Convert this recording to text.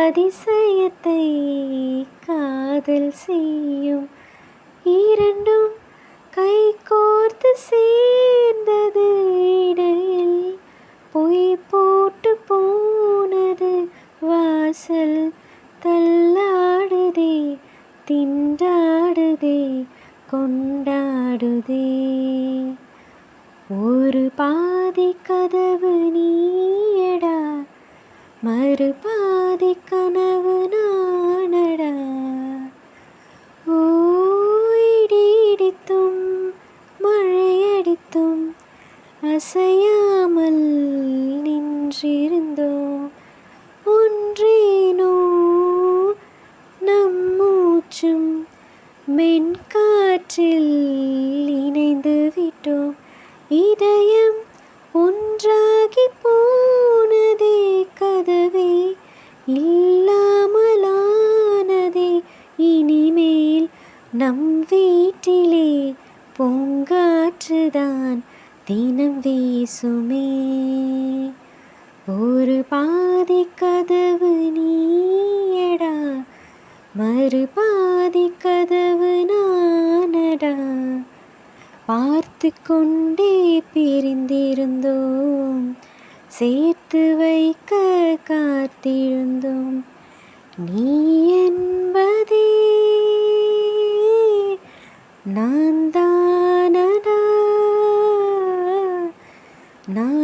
அதிசயத்தை காதல் செய்யும். இரண்டும் கைகோர்த்து சேர்ந்தது, இடையில் பொய் போட்டு போனது. வாசல் தள்ளாடுதே, திண்டாடுதே, கொண்டாடுதே. ஒரு பாதி கதவு நீயடா, மறு பாதி கனவு நானடா. இடித்தும் மழையடித்தும் அசையாமல் நின்றிருந்தோம். ஒன்றேனோ நம் மூச்சும் மென்காற்றில் இணைந்து விட்டோம். இதயம் ஒன்றாகி போனதே, கதவே இல்லாமலானதே. இனிமேல் நம் வீட்டிலே பூங்காற்றுதான் தினம் வீசுமே. ஒரு பாதி கதவு நீயடா, மறு பாதி கதவு நானடா. பார்த்து கொண்டே பிரிந்திருந்தோம், சேர்த்து வைக்க காத்திருந்தோம். நீ என்பதே நான் தானடா, நான்